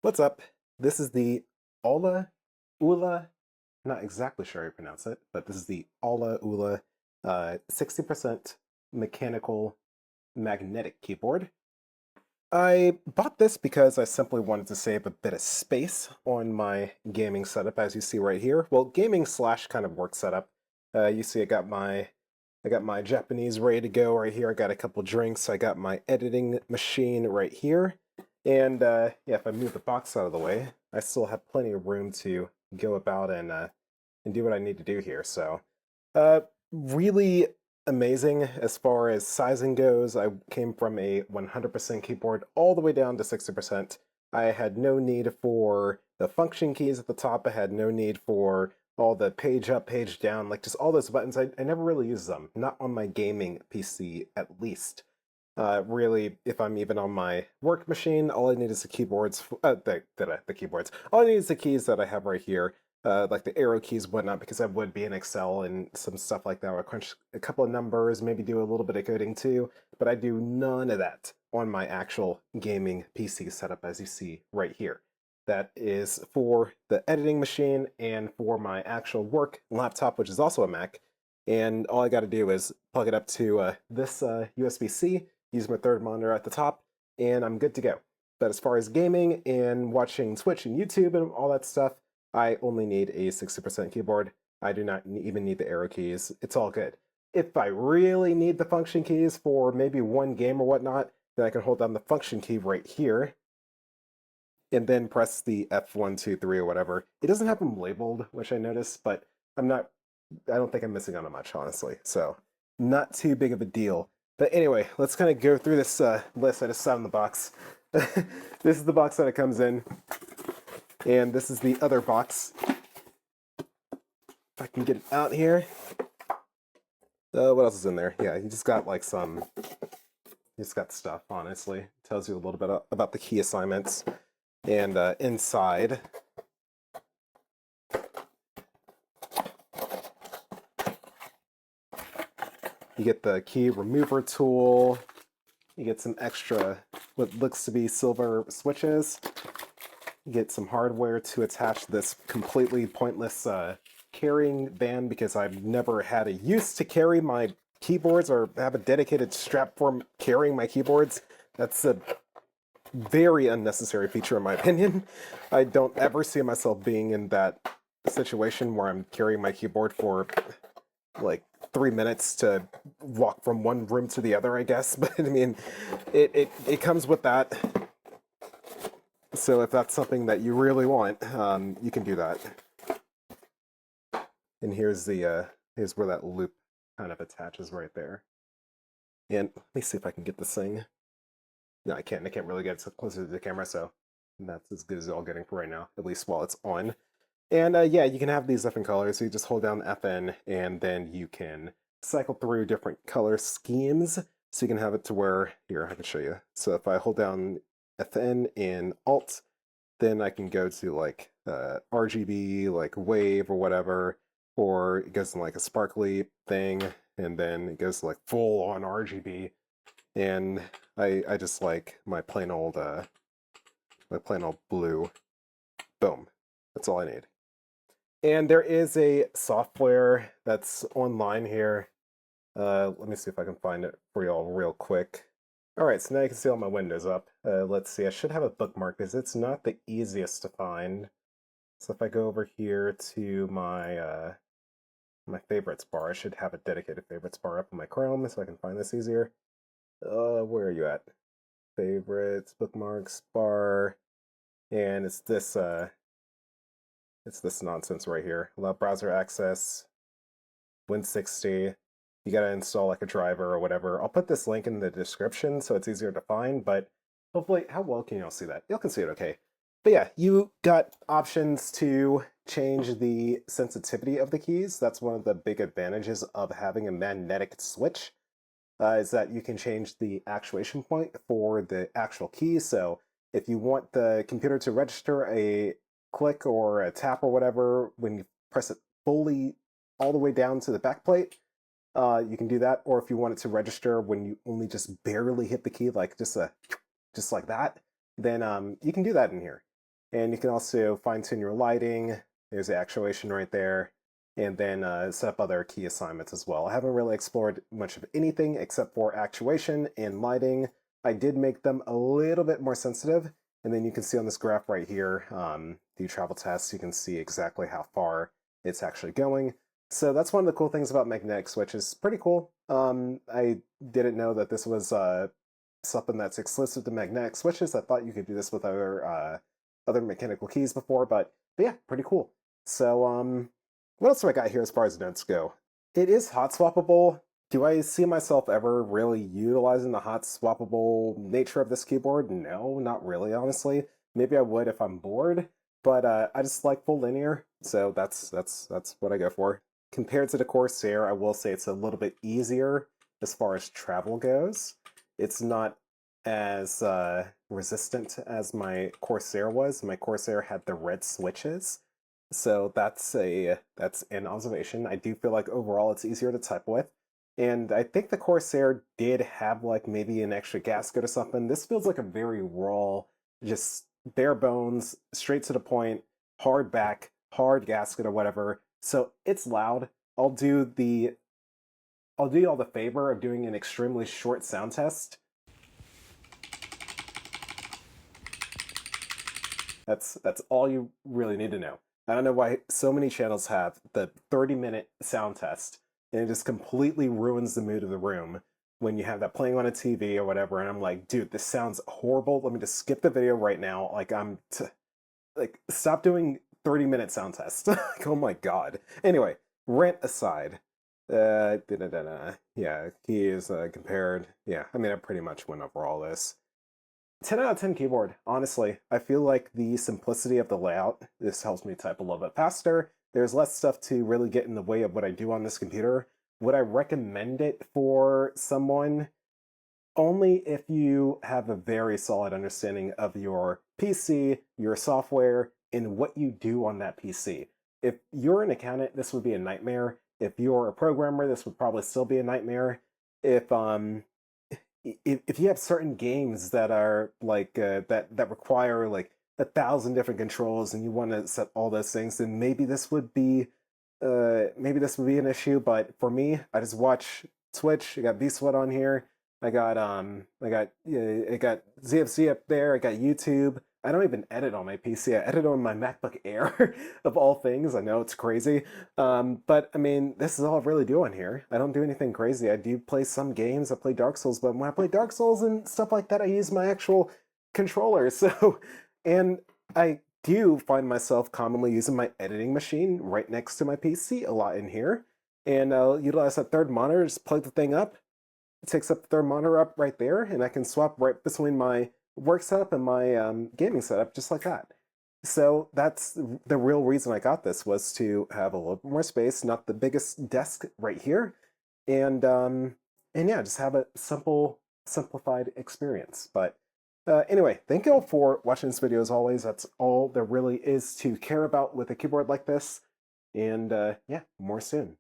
What's up? This is the ULA, not exactly sure how you pronounce it, but this is the ULA 60% mechanical magnetic keyboard. I bought this because I simply wanted to save a bit of space on my gaming setup, as you see right here. Well, gaming slash kind of work setup. You see I got my Japanese ready to go right here. I got a couple drinks. I got my editing machine right here. And yeah, if I move the box out of the way, I still have plenty of room to go about and do what I need to do here. So, really amazing as far as sizing goes. I came from a 100% keyboard all the way down to 60%. I had no need for the function keys at the top. I had no need for all the page up, page down, like just all those buttons. I never really use them, not on my gaming PC at least. Really, if I'm even on my work machine, all I need is the keyboards, the keyboards. All I need is the keys that I have right here, like the arrow keys, whatnot, because I would be in Excel and some stuff like that. I crunch a couple of numbers, maybe do a little bit of coding too, but I do none of that on my actual gaming PC setup, as you see right here. That is for the editing machine and for my actual work laptop, which is also a Mac. And all I got to do is plug it up to this USB-C, use my third monitor at the top, and I'm good to go. But as far as gaming and watching Twitch and YouTube and all that stuff, I only need a 60% keyboard. I do not even need the arrow keys. It's all good. If I really need the function keys for maybe one game or whatnot, then I can hold down the function key right here and then press the F1, 2, 3, or whatever. It doesn't have them labeled, which I noticed, but I don't think I'm missing on it much, honestly. So, not too big of a deal. But anyway, let's kind of go through this list I just saw in the box. This is the box that it comes in, and this is the other box. If I can get it out here. What else is in there? Yeah, you just got like you just got stuff, honestly. It tells you a little bit about the key assignments. And inside, you get the key remover tool. You get some extra, what looks to be silver switches. You get some hardware to attach this completely pointless carrying band, because I've never had a use to carry my keyboards or have a dedicated strap for carrying my keyboards. That's a very unnecessary feature in my opinion. I don't ever see myself being in that situation where I'm carrying my keyboard for like 3 minutes to walk from one room to the other, I guess. But I mean, it comes with that. So if that's something that you really want, you can do that. And here's where that loop kind of attaches right there. And let me see if I can get this thing. No, I can't. I can't really get closer to the camera, so that's as good as all getting for right now, at least while it's on. And yeah, you can have these different colors. So you just hold down FN, and then you can cycle through different color schemes. So you can have it to where, here, I can show you. So if I hold down FN and Alt, then I can go to like RGB, like wave or whatever, or it goes in like a sparkly thing, and then it goes like full on RGB. And I just like my plain old blue. Boom. That's all I need. And there is a software that's online here. Let me see if I can find it for y'all real quick. All right, so now you can see all my windows up. Let's see, I should have a bookmark because it's not the easiest to find. So if I go over here to my my favorites bar, I should have a dedicated favorites bar up in my Chrome so I can find this easier. Where are you at? Favorites, bookmarks, bar, and it's this nonsense right here. Allow browser access, Win60. You gotta install like a driver or whatever. I'll put this link in the description so it's easier to find, but hopefully, how well can y'all see that? Y'all can see it okay. But yeah, you got options to change the sensitivity of the keys. That's one of the big advantages of having a magnetic switch. Is that you can change the actuation point for the actual key. So if you want the computer to register a click or a tap or whatever when you press it fully all the way down to the backplate, you can do that. Or if you want it to register when you only just barely hit the key, like just like that, then you can do that in here. And you can also fine-tune your lighting. There's the actuation right there. And then set up other key assignments as well. I haven't really explored much of anything except for actuation and lighting. I did make them a little bit more sensitive. And then you can see on this graph right here, the travel test, you can see exactly how far it's actually going. So that's one of the cool things about magnetic switch. Is pretty cool. I didn't know that this was something that's exclusive to magnetic switches. I thought you could do this with other mechanical keys before, but yeah, pretty cool. So what else do I got here as far as notes go? It is hot swappable. Do I see myself ever really utilizing the hot swappable nature of this keyboard? No, not really, honestly. Maybe I would if I'm bored, but I just like full linear, so that's what I go for. Compared to the Corsair, I will say it's a little bit easier as far as travel goes. It's not as resistant as my Corsair was. My Corsair had the red switches, so that's an observation. I do feel like overall it's easier to type with. And I think the Corsair did have like maybe an extra gasket or something. This feels like a very raw, just bare bones, straight to the point, hard back, hard gasket or whatever. So it's loud. I'll do y'all the favor of doing an extremely short sound test. That's all you really need to know. I don't know why so many channels have the 30-minute sound test, and it just completely ruins the mood of the room when you have that playing on a TV or whatever, and I'm like, dude, this sounds horrible. Let me just skip the video right now. Like, stop doing 30-minute sound tests. Like, oh my god. Anyway, rant aside. Yeah, keys compared. Yeah, I mean, I pretty much went over all this. 10 out of 10 keyboard, honestly. I feel like the simplicity of the layout, this helps me type a little bit faster. There's less stuff to really get in the way of what I do on this computer. Would I recommend it for someone? Only if you have a very solid understanding of your PC, your software, and what you do on that PC. If you're an accountant, this would be a nightmare. If you're a programmer, this would probably still be a nightmare. If you have certain games that are like that require like 1,000 different controls and you want to set all those things, then maybe this would be an issue. But for me, I just watch Twitch. I got V-Sweat on here. I got ZFC up there. I got YouTube. I don't even edit on my PC. I edit on my MacBook Air, of all things. I know it's crazy, but I mean, this is all I really do on here. I don't do anything crazy. I do play some games. I play Dark Souls, but when I play Dark Souls and stuff like that, I use my actual controller. So, and I do find myself commonly using my editing machine right next to my PC a lot in here, and I'll utilize that third monitor, just plug the thing up. It takes up the third monitor up right there, and I can swap right between my work setup and my gaming setup just like that. So that's the real reason I got this, was to have a little bit more space, not the biggest desk right here, and yeah, just have a simplified experience. But anyway, thank you all for watching this video as always. That's all there really is to care about with a keyboard like this, and yeah, more soon.